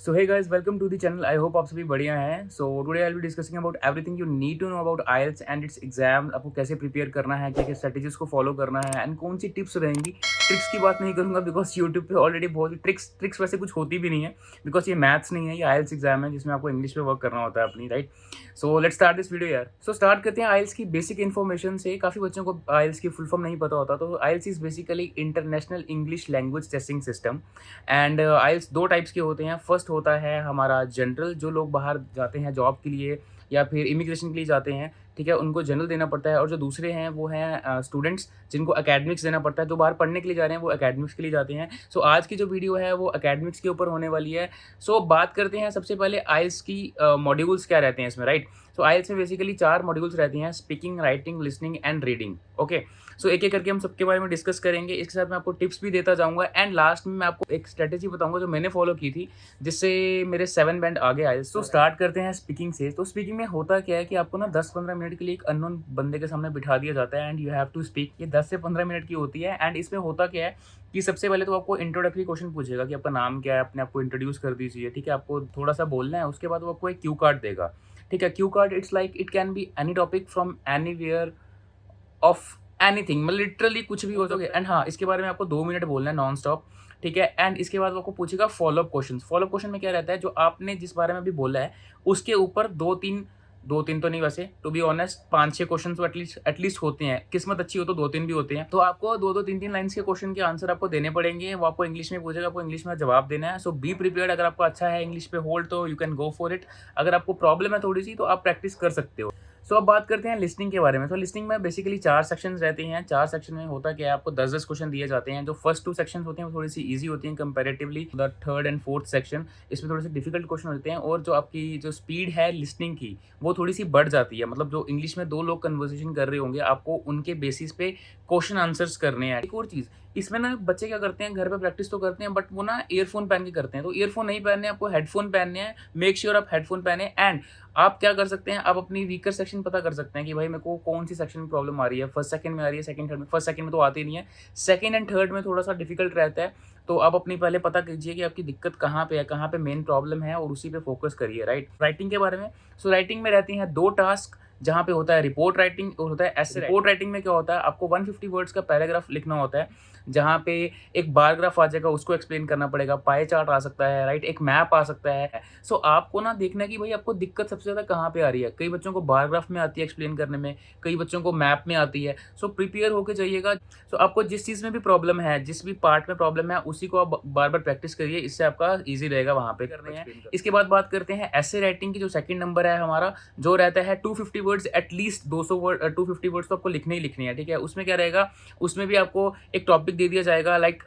So hey guys, welcome to the channel. I hope आप सभी बढ़िया हैं। So today I will be discussing about everything you need to know about IELTS and its exam. आपको कैसे prepare करना है, क्या क्या स्ट्रेटेजीज को फॉलो करना है एंड कौन सी टिप्स रहेंगी। ट्रिक्स की बात नहीं करूंगा बिकॉज यूट्यूब पे ऑलरेडी बहुत ही ट्रिक्स वैसे कुछ होती भी नहीं है, बिकॉज ये मैथ्स नहीं है, ये आईएलटीएस एग्जाम है जिसमें आपको इंग्लिश पे वर्क करना होता है अपनी, right. So let's start this video यार। सो स्टार्ट करते हैं आईएलटीएस की बेसिक इन्फॉर्मेशन से। काफ़ी बच्चों को आईएलटीएस की फुल फॉर्म नहीं पता होता। तो IELTS is basically international English language testing system. And IELTS दो टाइप्स के होते हैं। फर्स्ट होता है हमारा जनरल, जो लोग बाहर जाते हैं जॉब के लिए या फिर इमिग्रेशन के लिए जाते हैं, ठीक है, उनको जनरल देना पड़ता है। और जो दूसरे हैं वो हैं स्टूडेंट्स, जिनको एकेडमिक्स देना पड़ता है। जो बाहर पढ़ने के लिए जा रहे हैं वो एकेडमिक्स के लिए जाते हैं। सो आज की जो वीडियो है वो एकेडमिक्स के ऊपर होने वाली है। सो बात करते हैं सबसे पहले आइल्स की मॉड्यूल्स क्या रहते हैं इसमें, राइट। सो आइल्स में बेसिकली 4 मॉड्यूल्स रहती हैं: speaking, writing, listening and reading. Okay, so एक एक करके हम सबके बारे में डिस्कस करेंगे। इसके साथ मैं आपको टिप्स भी देता जाऊंगा एंड लास्ट में मैं आपको एक स्ट्रेटेजी बताऊंगा जो मैंने फॉलो की थी, जिससे मेरे 7 बैंड आगे आए। तो स्टार्ट करते हैं स्पीकिंग से। तो स्पीकिंग में होता क्या है कि आपको ना 10-15 मिनट के लिए एक अननोन बंदे के सामने बिठा दिया जाता है and you have to speak. ये 10 से 15 मिनट की होती है। एंड इसमें होता क्या है कि सबसे पहले तो आपको इंट्रोडक्टरी क्वेश्चन पूछेगा कि आपका नाम क्या है, अपने आपको इंट्रोड्यूस कर दीजिए, ठीक है, आपको थोड़ा सा बोलना है। उसके बाद वो आपको एक क्यू कार्ड देगा, ठीक है। Q card it's like it can be any topic from anywhere of anything, मतलब लिटरली कुछ भी हो सके। एंड हाँ, इसके बारे में आपको 2 मिनट बोलना है नॉन स्टॉप, ठीक है। एंड इसके बाद वो आपको पूछेगा फॉलोअप क्वेश्चन। फॉलोअप क्वेश्चन में क्या रहता है, जो आपने जिस बारे में अभी बोला है उसके ऊपर 2-3 तो नहीं, वैसे टू बी ऑनेस्ट 5-6 क्वेश्चन तो एटलीस्ट होते हैं। किस्मत अच्छी हो तो 2-3 भी होते हैं। तो आपको 2-2 3-3 लाइन्स के क्वेश्चन के आंसर आपको देने पड़ेंगे। वो आपको इंग्लिश में पूछेगा, आपको इंग्लिश में जवाब देना है। सो बी प्रिपेयर्ड। अगर आपको अच्छा है इंग्लिश पे होल्ड तो you can go for it. अगर आपको प्रॉब्लम है थोड़ी सी तो आप प्रैक्टिस कर सकते हो। सो अब बात करते हैं लिस्निंग के बारे में। तो लिस्निंग में बेसिकली 4 सेक्शन रहते हैं। 4 सेक्शन में होता क्या है, आपको 10-10 क्वेश्चन दिए जाते हैं। जो फर्स्ट 2 सेक्शन होते हैं वो थोड़ी सी इजी होती हैं comparatively. The third and fourth section, इसमें थोड़े से डिफिकल्ट क्वेश्चन होते हैं। और जो आपकी जो स्पीड है लिस्निंग की वो थोड़ी सी बढ़ जाती है। मतलब जो इंग्लिश में 2 लोग कन्वर्सेशन कर रहे होंगे, आपको उनके बेसिस पे क्वेश्चन आंसर्स करने हैं। एक और चीज़, इसमें ना बच्चे क्या करते हैं, घर पे प्रैक्टिस तो करते हैं बट वो ना ईयरफोन पहन के करते हैं। तो ईयरफोन नहीं पहनने, आपको हेडफोन पहनने हैं। मेक श्योर आप हेडफोन पहने। एंड आप क्या कर सकते हैं, आप अपनी वीकर सेक्शन पता कर सकते हैं कि भाई मेरे को कौन सी सेक्शन में प्रॉब्लम आ रही है। फर्स्ट सेकंड में आ रही है, सेकंड थर्ड में। फर्स्ट सेकंड में तो आती नहीं है, सेकंड एंड थर्ड में थोड़ा सा डिफिकल्ट रहता है। तो आप अपनी पहले पता कीजिए कि आपकी दिक्कत कहाँ पे है, कहाँ पे मेन प्रॉब्लम है, और उसी पे फोकस करिए, राइट। राइटिंग के बारे में, सो राइटिंग में रहती हैं 2 टास्क, जहाँ पे होता है रिपोर्ट राइटिंग और होता है एसे। रिपोर्ट राइटिंग में क्या होता है, आपको 150 वर्ड्स का पैराग्राफ लिखना होता है, जहाँ पे एक बारग्राफ आ जाएगा, उसको एक्सप्लेन करना पड़ेगा। पाई चार्ट आ सकता है, राइट, एक मैप आ सकता है। सो आपको ना देखना है कि भाई आपको दिक्कत सबसे ज़्यादा कहाँ पे आ रही है। कई बच्चों को बारग्राफ में आती है एक्सप्लेन करने में, कई बच्चों को मैप में आती है। सो प्रिपेयर होकर जाइएगा। सो आपको जिस चीज़ में भी प्रॉब्लम है, जिस भी पार्ट में प्रॉब्लम है, उसी को आप बार बार प्रैक्टिस करिए। इससे आपका ईजी रहेगा वहाँ पे करने हैं। इसके बाद बात करते हैं ऐसे राइटिंग की। जो सेकंड नंबर है हमारा, जो रहता है 250 वर्ड्स, एटलीस्ट 200 वर्ड 250 वर्ड्स तो आपको लिखने ही लिखने हैं, ठीक है। उसमें क्या रहेगा, उसमें भी आपको एक टॉपिक दे दिया जाएगा, like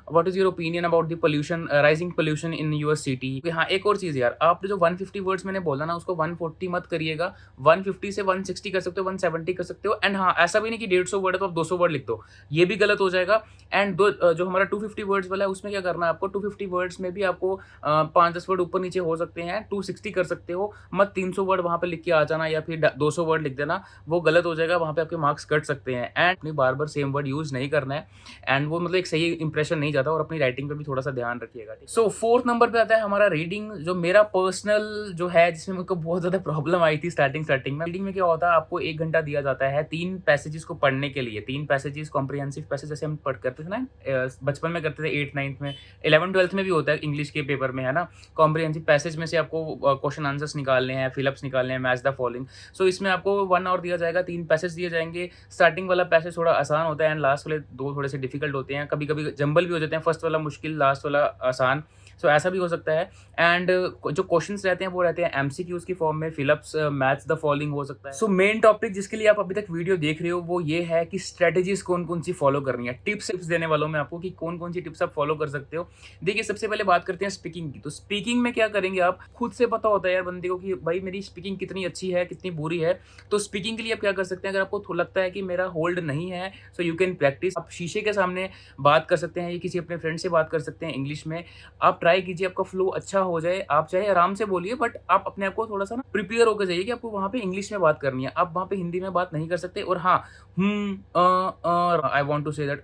what is your opinion about the pollution, rising pollution in your city. हाँ, एक और चीज़ यार, आप जो 150 वर्ड्स मैंने बोला ना, उसको 140 मत करिएगा। 150 से 160 कर सकते हो, 170 कर सकते हो। एंड हाँ, ऐसा भी नहीं कि 150 वर्ड है तो आप 200 वर्ड लिख दो, ये भी गलत हो जाएगा। एंड जो हमारा 250 वर्ड्स वाला है, उसमें क्या करना है आपको, 250 वर्ड्स में भी आपको 5-10 वर्ड ऊपर नीचे हो सकते हैं। 260 कर सकते हो। मत 300 वर्ड वहाँ पे लिख के आ जाना या फिर 200 वर्ड लिख देना, वो गलत हो जाएगा। वहाँ पे आपके मार्क्स कट सकते हैं। एंड अपनी बार बार सेम वर्ड यूज़ नहीं करना है, एंड वो मतलब एक सही इंप्रेशन नहीं जाता। और अपनी राइटिंग पे भी थोड़ा सा ध्यान रखिएगा। सो फोर्थ नंबर पे आता है हमारा रीडिंग, जो मेरा पर्सनल जो है, जिसमें मुझको बहुत ज़्यादा प्रॉब्लम आई थी स्टार्टिंग में। रीडिंग में क्या होता है, आपको 1 घंटा दिया जाता है 3 पैसेजेस को पढ़ने के लिए। 3 पैसेजेस कॉम्प्रिहेंसिव पैसेज, जैसे हम पढ़ करते थे ना, बचपन में करते थे, 8th-9th में, 11th-12th में भी होता है इंग्लिश के पेपर में, है ना। कॉम्प्रिहेंसिव पैसेज में से आपको क्वेश्चन आंसर्स निकालने हैं, फिलअप्स निकालने हैं, मैच द फॉलोइंग। सो इसमें आपको 1 आवर दिया जाएगा, 3 पैसेज दिए जाएंगे। स्टार्टिंग वाला पैसेज थोड़ा आसान होता है एंड लास्ट वाले 2 थोड़े से डिफिकल्ट होते हैं। कभी कभी जंबल भी हो जाते हैं, फर्स्ट वाला मुश्किल, लास्ट वाला आसान। सो ऐसा भी हो सकता है। एंड जो क्वेश्चंस रहते हैं वो रहते हैं एमसीक्यूज की फॉर्म में, फिलअप्स, मैच द फॉलोइंग हो सकता है। सो मेन टॉपिक जिसके लिए आप अभी तक वीडियो देख रहे हो वो ये है कि स्ट्रेटेजीज कौन कौन सी फॉलो करनी है। टिप्स देने वालों में आपको कि कौन कौन सी टिप्स आप फॉलो कर सकते हो। देखिए, सबसे पहले बात करते हैं स्पीकिंग की। तो स्पीकिंग में क्या करेंगे, आप खुद से पता होता है यार बंदे को कि भाई मेरी स्पीकिंग कितनी अच्छी है, कितनी बुरी है। तो स्पीकिंग के लिए आप क्या कर सकते हैं, अगर आपको लगता है कि मेरा होल्ड नहीं है, सो यू कैन प्रैक्टिस। आप शीशे के सामने बात कर सकते हैं या किसी अपने फ्रेंड से बात कर सकते हैं इंग्लिश में। आप ट्राई कीजिए, आपका फ्लो अच्छा हो जाए। आप चाहे आराम से बोलिए, बट आप अपने आप को थोड़ा सा ना प्रिपेयर होकर जाइए कि आपको वहाँ पे इंग्लिश में बात करनी है। आप वहाँ पे हिंदी में बात नहीं कर सकते। और हाँ, I want to say that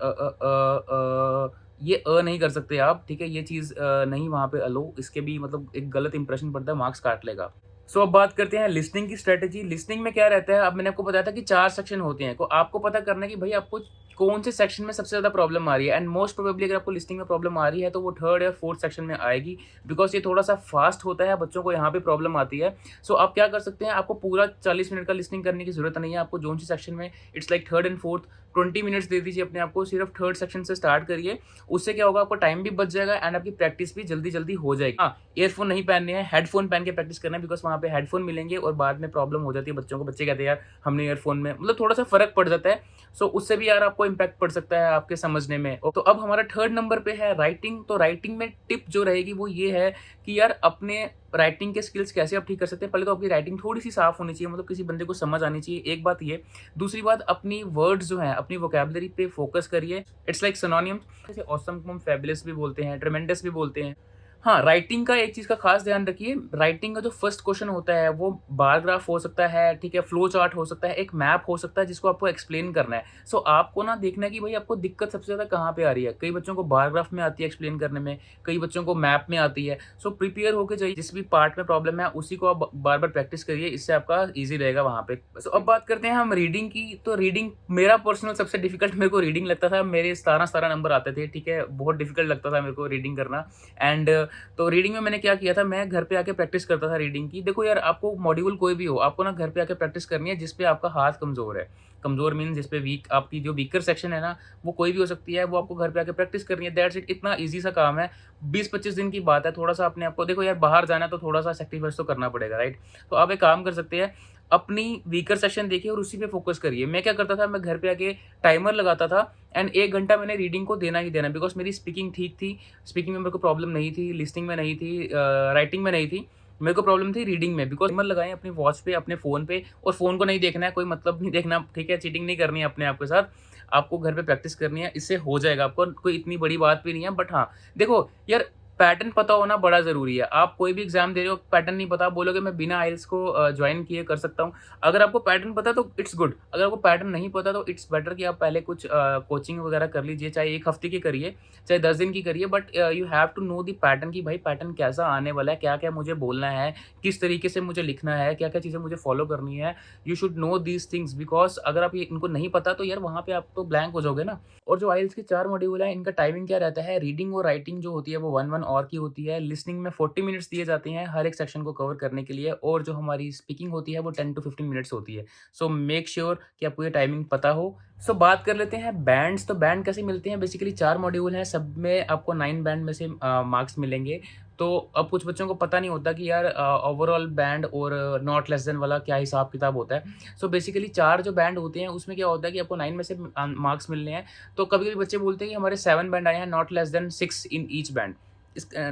ये नहीं कर सकते आप, ठीक है? ये चीज़ नहीं वहाँ पे अलो, इसके भी मतलब एक गलत इंप्रेशन पड़ता है, मार्क्स काट लेगा। सो अब बात करते हैं लिसनिंग की स्ट्रैटेजी। लिसनिंग में क्या रहता है, अब मैंने आपको बताया था कि 4 सेक्शन होते हैं, तो आपको पता करना है कि भई आपको कौन से सेक्शन में सबसे ज़्यादा प्रॉब्लम आ रही है, एंड मोस्ट प्रोबेबली अगर आपको लिसनिंग में प्रॉब्लम आ रही है, तो वो 3rd या 4th सेक्शन में आएगी, बिकॉज़ ये थोड़ा-सा फास्ट होता है, बच्चों को यहाँ पे प्रॉब्लम आती है। सो आप क्या कर सकते हैं, आपको पूरा 40 मिनट का लिसनिंग करने की ज़रूरत नहीं है, आपको जोन-सी सेक्शन में it's like 3rd and 4th 20 minutes दे दीजिए अपने आप को, सिर्फ 3rd सेक्शन से स्टार्ट करिए। उससे क्या होगा, आपका टाइम भी बच जाएगा एंड आपकी प्रैक्टिस भी जल्दी-जल्दी हो जाएगी। हाँ, ईयरफ़ोन नहीं पहनने हैं, हेडफ़ोन पहन के प्रैक्टिस करना है, बिकॉज़ वहाँ पे हेडफ़ोन मिलेंगे और बाद में प्रॉब्लम हो जाती है बच्चों को। बच्चे कहते हैं यार हमने ईयरफ़ोन में मतलब थोड़ा-सा फ़र्क पड़ जाता है। सो उससे भी यार आपको इम्पैक्ट पड़ सकता है आपके समझने में। तो अब हमारा 3rd नंबर पे है राइटिंग। तो राइटिंग में टिप जो रहेगी वो ये है कि यार अपने राइटिंग के स्किल्स कैसे आप ठीक कर सकते हैं। पहले तो आपकी राइटिंग थोड़ी-सी साफ होनी चाहिए, मतलब किसी बंदे को समझ आनी चाहिए, एक बात ये। दूसरी बात, अपनी वर्ड्स जो हैं, अपनी वोकैब्युलरी पे फोकस करिए। इट्स लाइक सिनोनिम्स, जैसे ऑसम को हम फैबुलस भी बोलते हैं, ट्रेमेंडस भी बोलते हैं। हाँ, राइटिंग का एक चीज़ का ख़ास ध्यान रखिए, राइटिंग का जो फर्स्ट क्वेश्चन होता है वो बार ग्राफ हो सकता है, ठीक है, फ्लो चार्ट हो सकता है, एक मैप हो सकता है जिसको आपको एक्सप्लेन करना है। सो आपको ना देखना है कि भई आपको दिक्कत सबसे ज़्यादा कहाँ पे आ रही है। कई बच्चों को बार ग्राफ में आती है एक्सप्लेन करने में, कई बच्चों को मैप में आती है। सो प्रिपेयर होके जाइए, जिस भी पार्ट में प्रॉब्लम है उसी को आप बार-बार प्रैक्टिस करिए, इससे आपका ईज़ी रहेगा वहाँ पे। सो अब बात करते हैं हम रीडिंग की। तो रीडिंग मेरा पर्सनल सबसे डिफ़िकल्ट मेरे को रीडिंग लगता था। मेरे 17-17 नंबर आते थे, ठीक है? बहुत डिफ़िकल्ट लगता था मेरे को रीडिंग करना। एंड तो रीडिंग में मैंने क्या किया था, मैं घर पे आके प्रैक्टिस करता था रीडिंग की। देखो यार, आपको मॉड्यूल कोई भी हो, आपको ना घर पे आके प्रैक्टिस करनी है जिस पे आपका हाथ कमज़ोर है। कमज़ोर मीन्स जिस पे वीक, आपकी जो वीकर सेक्शन है ना, वो कोई भी हो सकती है, वो आपको घर पे आके प्रैक्टिस करनी है, दैट्स इट। इतना ईज़ी सा काम है, 20-25 दिन की बात है। थोड़ा-सा अपने आप को देखो यार, बाहर जाना है तो थोड़ा-सा सैक्रिफाइस तो करना पड़ेगा, राइट? तो आप एक काम कर सकते हैं, अपनी वीकर सेक्शन देखिए और उसी पे फ़ोकस करिए। मैं क्या करता था, मैं घर पे आके टाइमर लगाता था एंड 1 घंटा मैंने रीडिंग को देना ही देना, बिकॉज़ मेरी स्पीकिंग ठीक थी। स्पीकिंग में मेरे को प्रॉब्लम नहीं थी, लिसनिंग में नहीं थी, राइटिंग में नहीं थी। मेरे को प्रॉब्लम थी रीडिंग में, बिकॉज़ टाइमर लगाएँ अपनी वॉच पे, अपने फ़ोन पे, और फ़ोन को नहीं देखना है, कोई मतलब नहीं देखना, ठीक है? चीटिंग नहीं करनी है अपने आप के साथ। आपको घर पे प्रैक्टिस करनी है, इससे हो जाएगा। आपको कोई इतनी बड़ी बात भी नहीं है, बट हाँ, देखो यार, पैटर्न पता होना बड़ा ज़रूरी है। आप कोई भी एग्ज़ाम दे रहे हो, पैटर्न नहीं पता, आप बोलोगे मैं बिना आइल्स को जॉइन किए कर सकता हूँ। अगर आपको पैटर्न पता है तो इट्स गुड, अगर आपको पैटर्न नहीं पता तो इट्स बेटर कि आप पहले कुछ कोचिंग वगैरह कर लीजिए, चाहे 1 हफ्ते की करिए, चाहे 10 दिन की करिए, but you have to know the pattern कि भाई पैटर्न कैसा आने वाला है, क्या-क्या मुझे बोलना है, किस तरीके से मुझे लिखना है, क्या-क्या चीज़ें मुझे फॉलो करनी है। You should know these things, because अगर आप ये इनको नहीं पता तो यार वहाँ पे आप तो ब्लैंक हो जाओगे ना। और जो आइल्स के 4 मॉड्यूल हैं, इनका टाइमिंग क्या रहता है, रीडिंग और राइटिंग जो होती है वो 1-1 ऑवर की होती है। लिसनिंग में 40 मिनट्स दिए जाते हैं हर एक सेक्शन को कवर करने के लिए, और जो हमारी स्पीकिंग होती है वो 10 टू 15 मिनट्स होती है। सो मेक श्योर कि आपको ये टाइमिंग पता हो। सो बात कर लेते हैं बैंड्स। तो बैंड कैसे मिलते हैं, बेसिकली 4 मॉड्यूल हैं, सब में आपको 9 बैंड में से मार्क्स मिलेंगे। तो अब कुछ बच्चों को पता नहीं होता कि यार ओवरऑल बैंड और नॉट लेस देन वाला क्या हिसाब किताब होता है। सो बेसिकली 4 जो बैंड होते हैं उसमें क्या होता है कि आपको 9 में से मार्क्स मिलने हैं। तो कभी-कभी बच्चे बोलते हैं कि हमारे 7 बैंड आए हैं, not less than 6 in each band,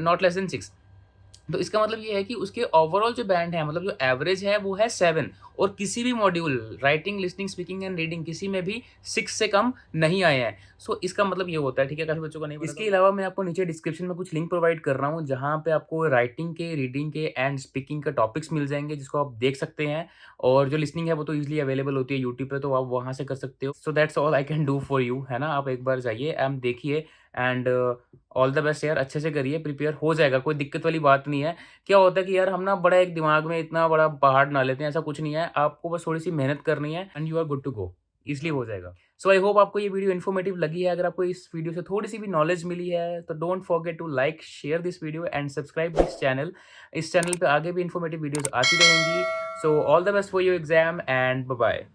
not less than 6। तो इसका मतलब ये है कि उसके ओवरऑल जो बैंड है, मतलब जो एवरेज है वो है 7, और किसी भी module writing, listening, speaking and reading किसी में भी 6 से कम नहीं आए हैं। सो इसका मतलब ये होता है, ठीक है? काफ़ी बच्चों को नहीं पता। इसके अलावा मैं आपको नीचे डिस्क्रिप्शन में कुछ लिंक प्रोवाइड कर रहा हूँ, जहाँ पे आपको राइटिंग के, रीडिंग के एंड स्पीकिंग के टॉपिक्स मिल जाएँगे, जिसको आप देख सकते हैं। और जो लिसनिंग है वो तो ईज़िली अवेलेबल होती है यूट्यूब पे, तो आप वहाँ से कर सकते हो। So that's all I can do for you, है ना? आप एक बार जाइए एंड देखिए, एंड ऑल द बेस्ट यार, अच्छे से करिए, प्रिपेयर हो जाएगा, कोई दिक्कत वाली बात नहीं है। क्या होता है कि यार हम ना बड़ा एक दिमाग में इतना बड़ा पहाड़ बना लेते हैं, ऐसा कुछ नहीं है। आपको बस थोड़ी-सी मेहनत करनी है and you are good to go, easily हो जाएगा। सो आई होप आपको ये वीडियो इन्फॉर्मेटिव लगी है। अगर आपको इस वीडियो से थोड़ी-सी भी नॉलेज मिली है, तो don't forget to like, share this video and subscribe this channel. इस चैनल पे आगे भी इन्फॉर्मेटिव वीडियोज़ आती रहेंगी। So all the best for your exam and bye-bye.